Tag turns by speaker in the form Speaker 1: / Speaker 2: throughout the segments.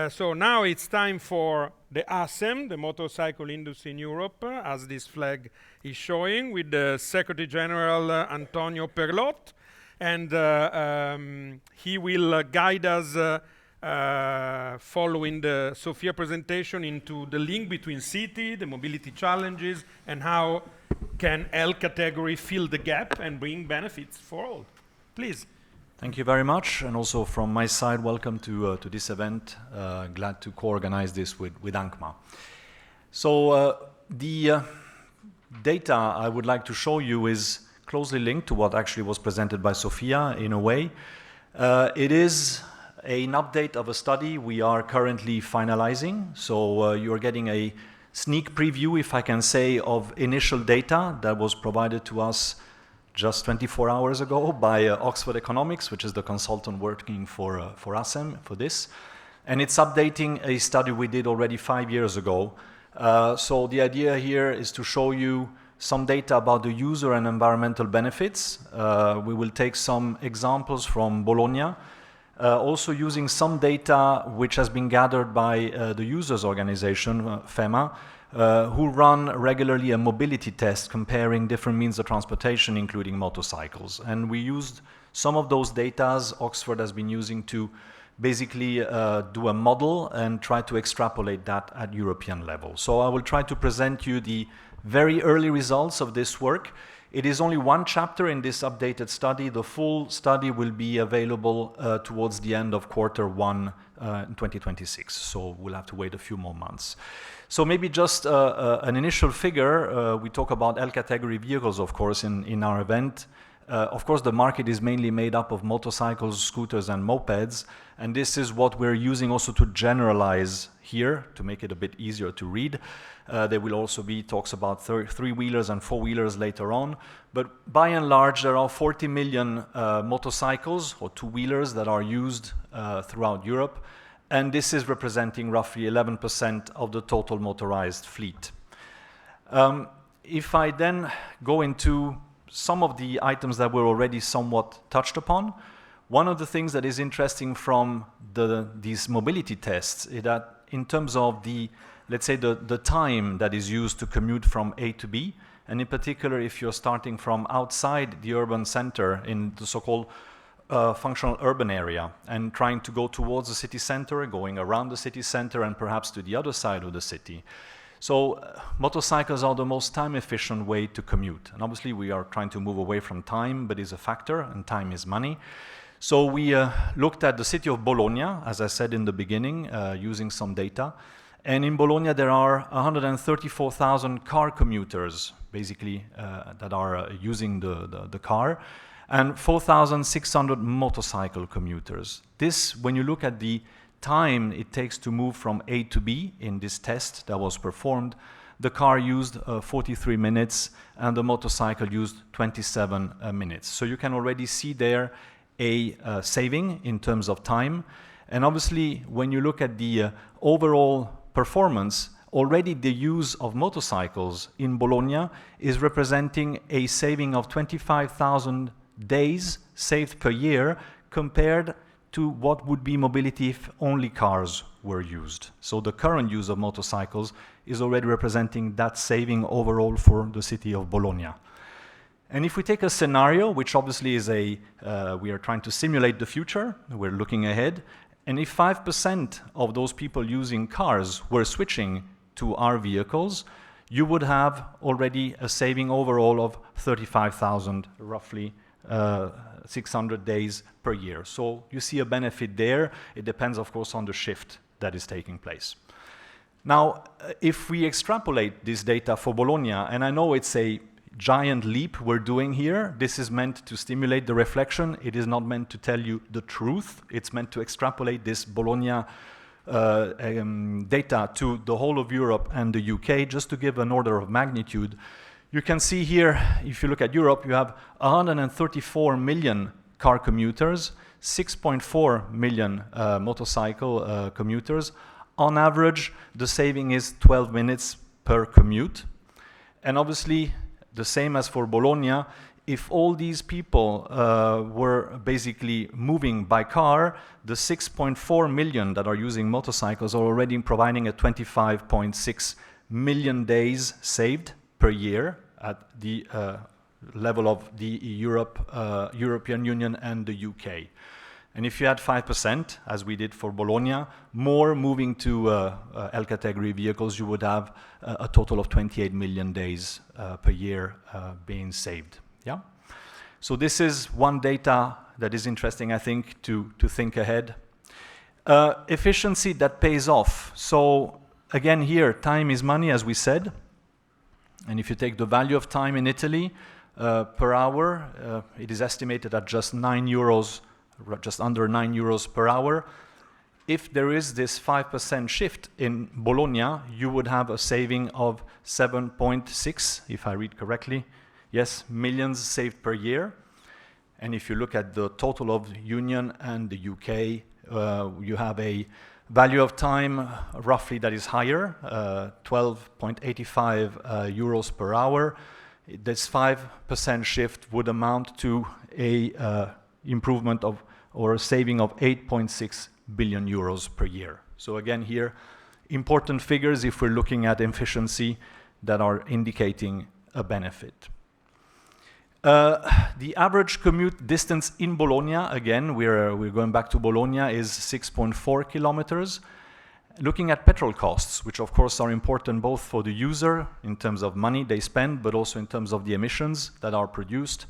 Speaker 1: So now it's time for the ACEM, the motorcycle industry in Europe, as this flag is showing, with the Secretary General Antonio Perlot. And he will guide us following the Sofia presentation into the link between city, the mobility challenges, and how can L category fill the gap and bring benefits for all. Please.
Speaker 2: Thank you very much, and also from my side, welcome to this event. Glad to co-organize this with ANCMA. So the data I would like to show you is closely linked to what actually was presented by Sofia in a way. It is an update of a study we are currently finalizing. So you're getting a sneak preview, if I can say, of initial data that was provided to us just 24 hours ago by Oxford Economics, which is the consultant working for ACEM for this. And it's updating a study we did already 5 years ago. So the idea here is to show you some data about the user and environmental benefits. We will take some examples from Bologna, also using some data which has been gathered by the users organization, FEMA, who run regularly a mobility test comparing different means of transportation, including motorcycles. And we used some of those data Oxford has been using to basically do a model and try to extrapolate that at European level. So I will try to present you the very early results of this work. It is only one chapter in this updated study. The full study will be available towards the end of Q1 in 2026. So we'll have to wait a few more months. So maybe just an initial figure. We talk about L category vehicles, of course, in our event. Of course, the market is mainly made up of motorcycles, scooters, and mopeds. And this is what we're using also to generalize here to make it a bit easier to read. There will also be talks about three-wheelers and four-wheelers later on. But by and large, there are 40 million motorcycles or two-wheelers that are used throughout Europe. And this is representing roughly 11% of the total motorized fleet. If I then go into some of the items that were already somewhat touched upon, one of the things that is interesting from these mobility tests is that in terms of the, let's say, the time that is used to commute from A to B, and in particular if you're starting from outside the urban center in the so-called functional urban area and trying to go towards the city center, going around the city center and perhaps to the other side of the city. So motorcycles are the most time-efficient way to commute. And obviously we are trying to move away from time, but it's a factor, and time is money. So we looked at the city of Bologna, as I said in the beginning, using some data. And in Bologna there are 134,000 car commuters, basically, that are using the car, and 4,600 motorcycle commuters. This, when you look at the time it takes to move from A to B in this test that was performed, the car used 43 minutes and the motorcycle used 27 minutes. So you can already see there a saving in terms of time. And obviously, when you look at the overall performance, already the use of motorcycles in Bologna is representing a saving of 25,000 days saved per year compared to what would be mobility if only cars were used. So the current use of motorcycles is already representing that saving overall for the city of Bologna. And if we take a scenario, which obviously is we are trying to simulate the future, we're looking ahead, and if 5% of those people using cars were switching to our vehicles, you would have already a saving overall of 35,000, roughly 600 days per year. So you see a benefit there. It depends, of course, on the shift that is taking place. Now, if we extrapolate this data for Bologna, and I know it's a giant leap we're doing here, this is meant to stimulate the reflection. It is not meant to tell you the truth. It's meant to extrapolate this Bologna data to the whole of Europe and the UK, just to give an order of magnitude. You can see here, if you look at Europe, you have 134 million car commuters, 6.4 million motorcycle commuters. On average, the saving is 12 minutes per commute. And obviously, the same as for Bologna, if all these people were basically moving by car, the 6.4 million that are using motorcycles are already providing a 25.6 million days saved per year at the level of the European Union and the UK. And if you add 5%, as we did for Bologna, more moving to L category vehicles, you would have a total of 28 million days per year being saved. Yeah. So this is one data that is interesting, I think, to think ahead. Efficiency that pays off. So again, here, time is money, as we said. And if you take the value of time in Italy per hour, it is estimated at just 9 euros, just under 9 euros per hour. If there is this 5% shift in Bologna, you would have a saving of 7.6, if I read correctly, yes, millions saved per year. And if you look at the total of the Union and the UK, you have a value of time roughly that is higher, 12.85 euros per hour. This 5% shift would amount to a improvement of, or a saving of 8.6 billion euros per year. So again here, important figures if we're looking at efficiency that are indicating a benefit. The average commute distance in Bologna, again, we're going back to Bologna, is 6.4 kilometers. Looking at petrol costs, which of course are important both for the user in terms of money they spend, but also in terms of the emissions that are produced.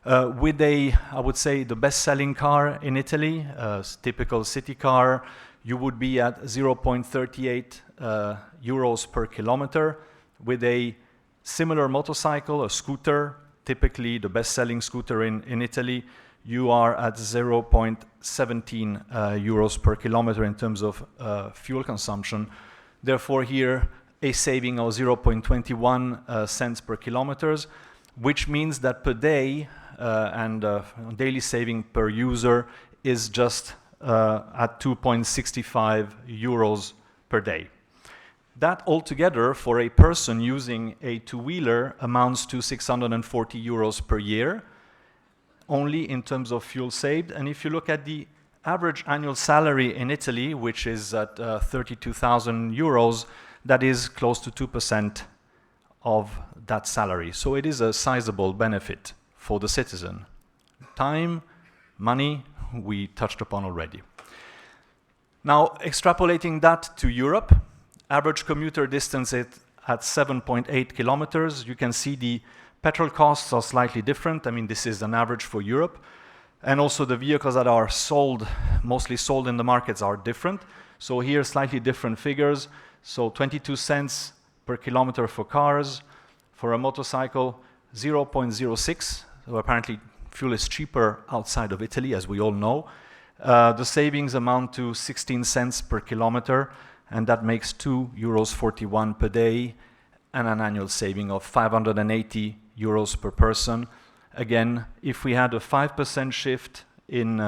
Speaker 2: With I would say, the best-selling car in Italy, a typical city car, you would be at 0.38 euros per kilometer. With a similar motorcycle, a scooter, typically the best-selling scooter in Italy, you are at 0.17 euros per kilometer in terms of fuel consumption. Therefore here, a saving of 0.21 cents per kilometers, which means that per day, and daily saving per user is just at 2.65 euros per day. That altogether for a person using a two-wheeler amounts to 640 euros per year, only in terms of fuel saved. And if you look at the average annual salary in Italy, which is at 32,000 euros, that is close to 2% of that salary. So it is a sizable benefit for the citizen. Time, money, we touched upon already. Now, extrapolating that to Europe, average commuter distance at 7.8 kilometers. You can see the petrol costs are slightly different. I mean, this is an average for Europe. And also the vehicles that are sold, mostly sold in the markets, are different. So here, slightly different figures. So 22 cents per kilometer for cars. For a motorcycle, 0.06. So apparently, fuel is cheaper outside of Italy, as we all know. The savings amount to 16 cents per kilometer, and that makes 2.41 euros per day, and an annual saving of 580 euros per person. Again, if we had a 5% shift in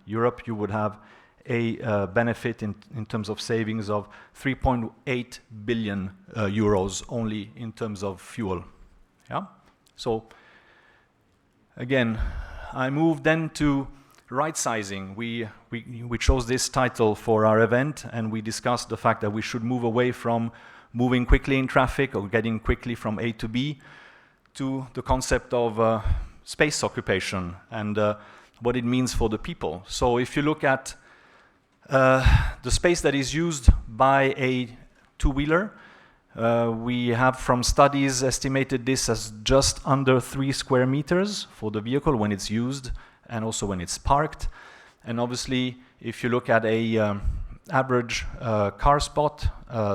Speaker 2: Europe, you would have a benefit in terms of savings of 3.8 billion euros only in terms of fuel. Yeah. So again, I move then to rightsizing. We chose this title for our event, and we discussed the fact that we should move away from moving quickly in traffic or getting quickly from A to B to the concept of space occupation and what it means for the people. So if you look at the space that is used by a two-wheeler, we have from studies estimated this as just under 3 square meters for the vehicle when it's used and also when it's parked. And obviously, if you look at a average car spot,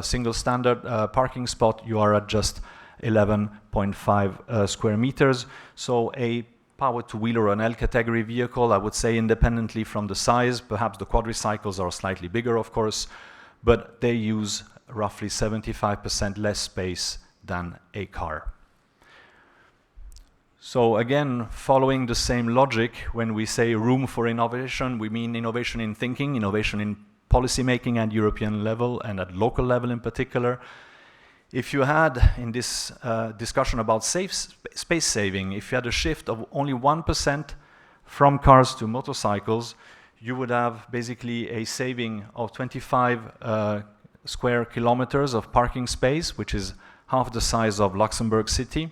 Speaker 2: single standard parking spot, you are at just 11.5 square meters. So a power two-wheeler or an L category vehicle, I would say independently from the size, perhaps the quadricycles are slightly bigger, of course, but they use roughly 75% less space than a car. So again, following the same logic, when we say room for innovation, we mean innovation in thinking, innovation in policy making at European level and at local level in particular. if you had, in this discussion about space saving, if you had a shift of only 1% from cars to motorcycles, you would have basically a saving of 25 square kilometers of parking space, which is half the size of Luxembourg City.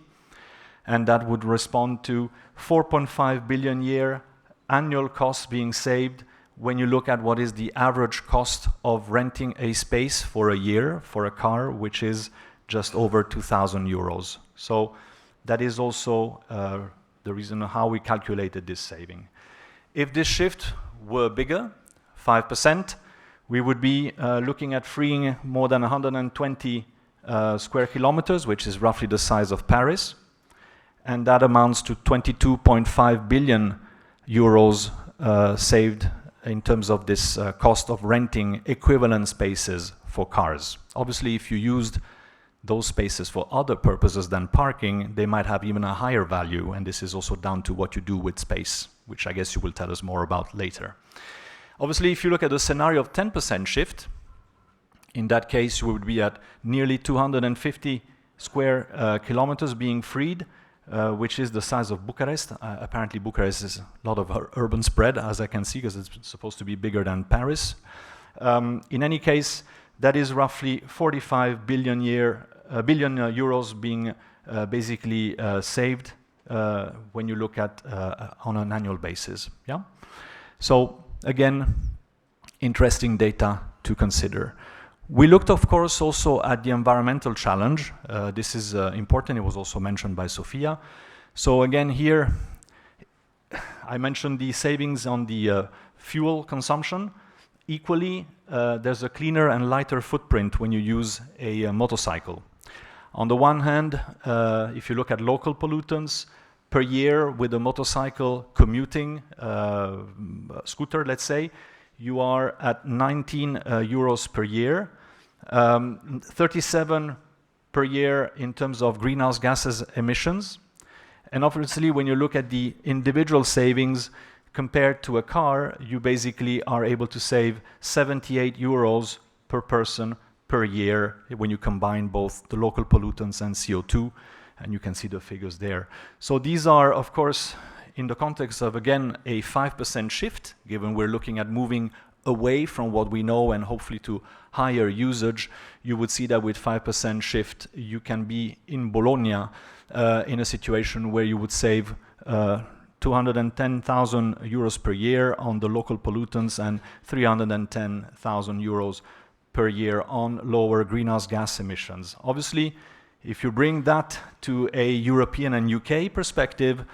Speaker 2: And that would respond to 4.5 billion year annual costs being saved when you look at what is the average cost of renting a space for a year for a car, which is just over 2,000 euros. So that is also the reason how we calculated this saving. If this shift were bigger, 5%, we would be looking at freeing more than 120 square kilometers, which is roughly the size of Paris. And that amounts to 22.5 billion euros saved in terms of this cost of renting equivalent spaces for cars. Obviously, if you used those spaces for other purposes than parking, they might have even a higher value, and this is also down to what you do with space, which I guess you will tell us more about later. Obviously, if you look at the scenario of 10% shift, in that case, you would be at nearly 250 square kilometers being freed, which is the size of Bucharest. Apparently Bucharest is a lot of urban spread, as I can see, because it's supposed to be bigger than Paris. In any case, that is roughly 45 billion euros being basically saved when you look at on an annual basis. Yeah. So again, interesting data to consider. We looked, of course, also at the environmental challenge. This is important. It was also mentioned by Sophia. So again, here, I mentioned the savings on the fuel consumption. Equally, there's a cleaner and lighter footprint when you use a motorcycle. On the one hand, if you look at local pollutants, per year with a motorcycle commuting scooter, let's say, you are at 19 euros per year, 37 per year in terms of greenhouse gases emissions. And obviously, when you look at the individual savings compared to a car, you basically are able to save 78 euros per person per year when you combine both the local pollutants and CO2, and you can see the figures there. So these are, of course, in the context of, again, a 5% shift, given we're looking at moving away from what we know and hopefully to higher usage, you would see that with 5% shift, you can be in Bologna in a situation where you would save 210,000 euros per year on the local pollutants and 310,000 euros per year on lower greenhouse gas emissions. Obviously, if you bring that to a European and UK perspective,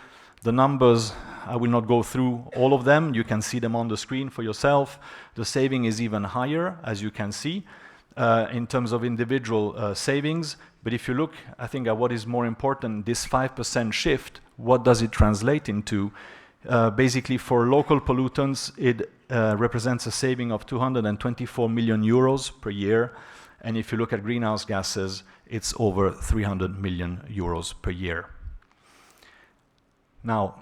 Speaker 2: the numbers, I will not go through all of them. You can see them on the screen for yourself. The saving is even higher, as you can see, in terms of individual savings. But if you look, I think, at what is more important, this 5% shift, what does it translate into? Basically, for local pollutants, it represents a saving of 224 million euros per year. And if you look at greenhouse gases, it's over 300 million euros per year. Now,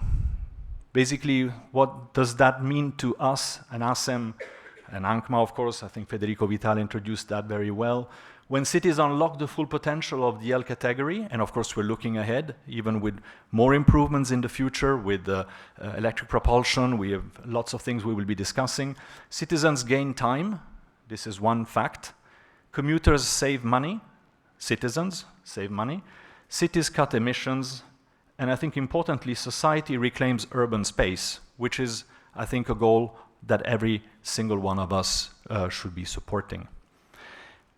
Speaker 2: basically, what does that mean to us and ACEM and ANCMA, of course? I think Federico Vitale introduced that very well. When cities unlock the full potential of the L category, and of course we're looking ahead, even with more improvements in the future with electric propulsion, we have lots of things we will be discussing. Citizens gain time, this is one fact. Commuters save money, citizens save money. Cities cut emissions, and I think importantly, society reclaims urban space, which is, I think, a goal that every single one of us should be supporting.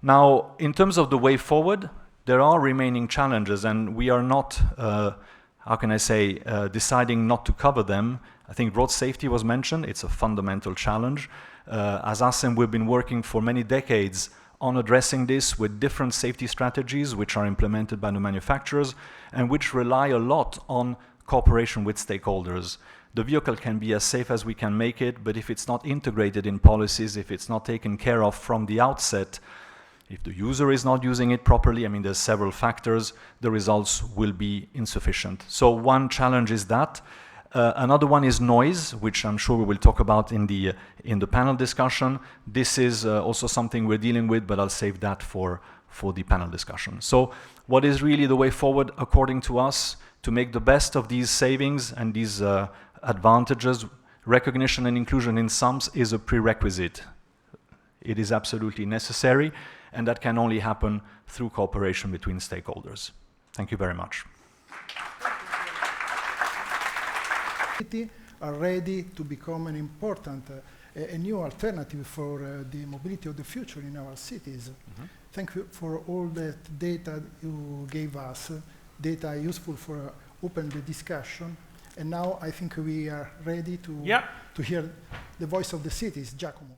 Speaker 2: Now, in terms of the way forward, there are remaining challenges, and we are not, how can I say, deciding not to cover them. I think road safety was mentioned. It's a fundamental challenge. As ACEM, we've been working for many decades on addressing this with different safety strategies which are implemented by the manufacturers and which rely a lot on cooperation with stakeholders. The vehicle can be as safe as we can make it, but if it's not integrated in policies, if it's not taken care of from the outset, if the user is not using it properly, I mean, there's several factors, the results will be insufficient. So one challenge is that. Another one is noise, which I'm sure we will talk about in the panel discussion. This is also something we're dealing with, but I'll save that for for the panel discussion. So what is really the way forward, according to us, to make the best of these savings and these advantages? Recognition and inclusion in SUMPs is a prerequisite. It is absolutely necessary, and that can only happen through cooperation between stakeholders. Thank you very much.
Speaker 3: Are ready to become an important, a new alternative for the mobility of the future in our cities. Thank you for all that data you gave us, data useful for open the discussion. And now I think we are ready to hear the voice of the cities. Giacomo.